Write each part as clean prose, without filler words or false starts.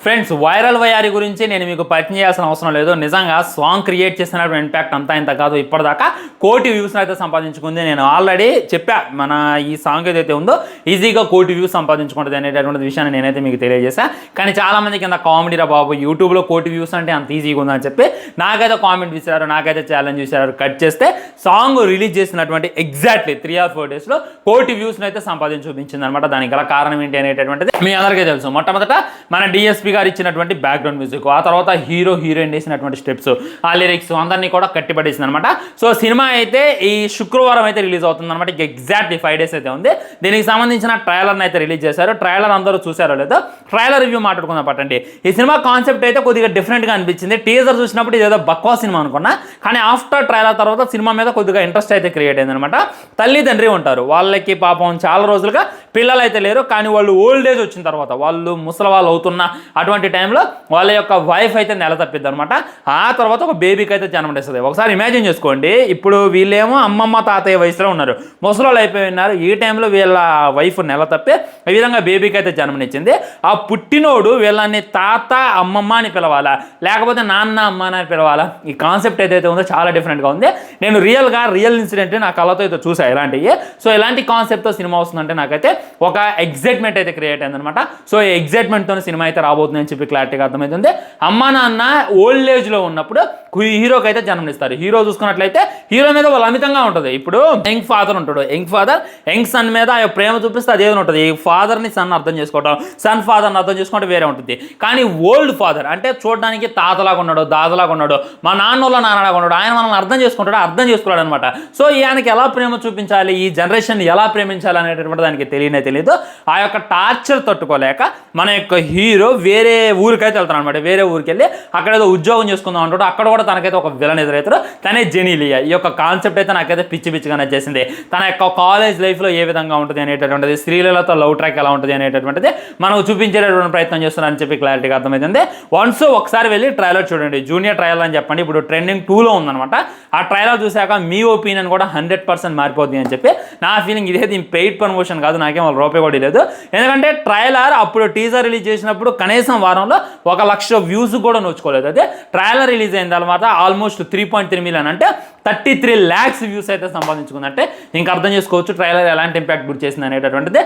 Friends viral వయారి గురించి నేను మీకు పరిచయం చేయాల్సిన అవసరం లేదు. నిజంగా సాంగ్ క్రియేట్ చేసినటువంటి ఇంపాక్ట్ అంతా ఇంత కాదు. ఇప్పటిదాకా 1,000,000 వ్యూస్ని అయితే సంపాదించుకుంది. నేను ఆల్రెడీ చెప్పా, మన ఈ సాంగ్ ఏదైతే ఉందో ఈజీగా 1,000,000 వ్యూస్ సంపాదించుకుంటుంది అనేటటువంటి విషయాన్ని నేనైతే మీకు తెలియజేశా. కానీ చాలామంది కింద కామెడీరా బాబు, యూట్యూబ్లో 1,000,000 వ్యూస్ అంటే అంత ఈజీగా ఉందని చెప్పి నాకైతే కామెంట్ ఇచ్చారు, నాకైతే ఛాలెంజ్ చేశారు. కట్ చేస్తే సాంగ్ రిలీజ్ చేసినటువంటి ఎగ్జాక్ట్లీ 3 or 4 డేస్లో 1,000,000 వ్యూస్ని అయితే సంపాదించి చూపించింది అనమాట. దానికి గల కారణం ఏంటి అనేటటువంటిది మీ అందరికీ తెలుసు. మొట్టమొదట మన డిఎస్పీ గారు ఇచ్చినటువంటి బ్యాక్గ్రౌండ్ మ్యూజిక్, ఆ తర్వాత హీరో హీరోయిన్ వేసినటువంటి స్టెప్స్, ఆ లిరిక్స్ అందరినీ కూడా కట్టిపడేసింది అనమాట. సో సినిమా అయితే ఈ శుక్రవారం అయితే రిలీజ్ అవుతుంది అనమాట. ఎగ్జాక్ట్లీ 5 days అయితే ఉంది. దీనికి సంబంధించిన ట్రైలర్ని అయితే రిలీజ్ చేశారు. ట్రైలర్ అందరూ చూసారో లేదో, ట్రైలర్ రివ్యూ మాట్లాడుకుందాం పట్టండి. ఈ సినిమా కాన్సెప్ట్ అయితే కొద్దిగా డిఫరెంట్గా అనిపించింది. టీజర్ చూసినప్పుడు ఇదేదో బక్వా సినిమా అనుకున్నా, కానీ ఆఫ్టర్ ట్రైలర్ తర్వాత సినిమా మీద కొద్దిగా ఇంట్రెస్ట్ అయితే క్రియేట్ అయింది అనమాట. తల్లి తండ్రి ఉంటారు, వాళ్ళకి పాపం చాలా రోజులుగా పిల్లలు అయితే లేరు, కానీ వాళ్ళు ఓల్డ్ ఏజ్ వచ్చిన తర్వాత, వాళ్ళు ముసలి వాళ్ళు అవుతున్న అటువంటి టైంలో వాళ్ళ యొక్క వైఫ్ అయితే నెల తప్పిద్ది అనమాట. ఆ తర్వాత ఒక బేబీకి అయితే జన్మనిస్తుంది. ఒకసారి ఇమాజిన్ చేసుకోండి, ఇప్పుడు వీళ్ళేమో అమ్మమ్మ తాతయ్య వయసులో ఉన్నారు, ముసలోళ్ళు అయిపోయి ఉన్నారు. ఈ టైంలో వీళ్ళ వైఫ్ నెల తప్పి ఈ విధంగా బేబీకి అయితే జన్మనిచ్చింది. ఆ పుట్టినోడు వీళ్ళని తాత అమ్మమ్మ అని పిలవాలా, లేకపోతే నాన్న అమ్మ అని పిలవాలా? ఈ కాన్సెప్ట్ ఏదైతే ఉందో చాలా డిఫరెంట్గా ఉంది. నేను రియల్ ఇన్సిడెంట్ నా కళ్ళతో అయితే చూసాను ఇలాంటివి. సో ఇలాంటి కాన్సెప్ట్తో సినిమా వస్తుందంటే నాకైతే ఒక ఎగ్జైట్మెంట్ అయితే క్రియేట్ అయిందనమాట. సో ఈ ఎగ్జైట్మెంట్తో సినిమా అయితే రాబోతుంది అని చెప్పి క్లారిటీగా అర్థమవుతుంది. అమ్మ నాన్న ఓల్డ్ ఏజ్లో ఉన్నప్పుడు హీరోకి అయితే జన్మనిస్తారు. హీరో చూసుకున్నట్లయితే హీరో మీద వాళ్ళు అమితంగా ఉంటుంది. ఇప్పుడు యంగ్ ఫాదర్ ఉంటాడు, యంగ్ ఫాదర్ యంగ్ సన్ మీద ఆ ప్రేమ చూపిస్తే అదేదో ఉంటుంది. ఈ ఫాదర్ని సన్ అర్థం చేసుకోవడం, సన్ ఫాదర్ని అర్థం చేసుకోవడం వేరే ఉంటుంది. కానీ ఓల్డ్ ఫాదర్ అంటే చూడడానికి తాతలాగా ఉన్నాడు, దాదలాగా ఉన్నాడు, మా నాన్నోళ్ళ నాన్నలాగా ఉన్నాడు, ఆయన మనల్ని అర్థం చేసుకుంటాడు, అర్థం చేసుకోవడం అనమాట. సో ఆయనకి ఎలా ప్రేమ చూపించాలి, ఈ జనరేషన్ ఎలా ప్రేమించాలి అనేటటువంటి దానికి తెలియదు. ఆ యొక్క టార్చర్ తట్టుకోలేక మన యొక్క హీరో వేరే ఊరికైతే వెళ్తాడు అనమాట. వేరే ఊరికి వెళ్ళి అక్కడ ఏదో ఉద్యోగం చేసుకుందాం అంటాడు. అక్కడ కూడా తనకైతే ఒక విలన్ ఎదురవుతారు, తనే జెనీలియా. ఈ యొక్క కాన్సెప్ట్ అయితే నాకైతే పిచ్చిగా నచ్చేసింది. తన యొక్క కాలేజ్ లైఫ్లో ఏ విధంగా ఉంటుంది అనేటటువంటిది, స్త్రీలతో లవ్ ట్రాక్ ఎలా ఉంటుంది అనేటటువంటిది మనకు చూపించేటటువంటి ప్రయత్నం చేస్తున్నారని చెప్పి క్లారిటీగా అర్థమైంది. వన్స్ ఒకసారి వెళ్ళి ట్రైలర్ చూడండి, జూనియర్ ట్రైలర్ అని చెప్పండి. ఇప్పుడు ట్రెండింగ్ 2లో ఉందనమాట. ఆ ట్రైలర్ చూశాక మీ ఒపీనియన్ కూడా 100% మారిపోద్ది అని చెప్పి నా ఫీలింగ్. ఇదే దీని పెయిడ్ ప్రమోషన్ కాదు, నాకేం వాళ్ళు రూపాయి కూడా లేదు. ఎందుకంటే ట్రైలర్ అప్పుడు టీజర్ రిలీజ్ చేసినప్పుడు కనీసం వారంలో 1,00,000 వ్యూస్ కూడా నోచుకోలేదు. అదే ట్రైలర్ రిలీజ్ అయిన తర్వాత ఆల్మోస్ట్ 3.3 million అంటే 33 lakhs వ్యూస్ అయితే సంపాదించుకుందంటే ఇంకా అర్థం చేసుకోవచ్చు ట్రైలర్ ఎలాంటి ఇంపాక్ట్ గురి చేసింది అనేటటువంటిది.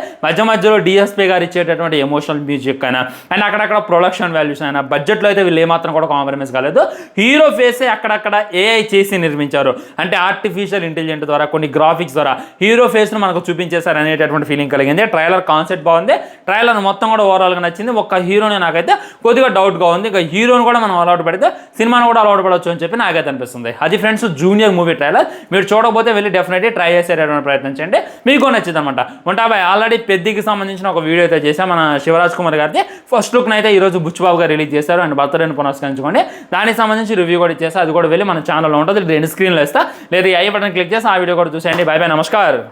మధ్యలో డిఎస్పీ గారు ఇచ్చేటటువంటి ఎమోషనల్ మ్యూజిక్ అయినా అండ్ అక్కడక్కడ ప్రొడక్షన్ వాల్యూస్ అయినా బడ్జెట్లో అయితే వీళ్ళు ఏమాత్రం కూడా కాంప్రమైజ్ కాలేదు. హీరో ఫేసే అక్కడక్కడ ఏఐ చేసి నిర్మించారు, అంటే ఆర్టిఫిషియల్ ఇంటెలిజెంట్ ద్వారా కొన్ని గ్రాఫిక్స్ ద్వారా హీరో ఫేస్ను మనకు చూపించేశారు అనేటటువంటి ఫీలింగ్ కలిగింది. ట్రైలర్ కాన్సెప్ట్ బాగుంది, ట్రైలర్ మొత్తం కూడా ఓవరాల్గా నచ్చింది. ఒక్క హీరోని నాకైతే కొద్దిగా డౌట్గా ఉంది. ఇక హీరోని కూడా మనం అలవాటు పడితే సినిమాను కూడా అలవాటు పడవచ్చు అని చెప్పి నాకైతే అనిపిస్తుంది. అది ఫ్రెండ్స్ జూనియర్ మూవీ ట్రైలర్. మీరు చూడకపోతే వెళ్ళి డెఫినెట్లీ ట్రై చేసేటటువంటి ప్రయత్నం చేయండి, మీకు నచ్చింది అనమాట. ఉంటాబాయ్ ఆల్రెడీ పెద్దికి సంబంధించిన ఒక వీడియో అయితే చేశాం మన శివరాజ్ కుమార్ గారిది. ఫస్ట్ లుక్ని అయితే ఈరోజు బుచ్చిబాబు గారు రిలీజ్ చేశారు, అండ్ బర్త్డేని పునస్కరించుకోండి. దానికి సంబంధించి రివ్యూ కూడా ఇచ్చేసి అది కూడా వెళ్ళి మన ఛానల్లో ఉంటుంది, 2 స్క్రీన్లో ఇస్తా, లేదా ఐ బటన్ క్లిక్ చేసి ఆ వీడియో కూడా చూసేయండి. బై బై, నమస్కారం.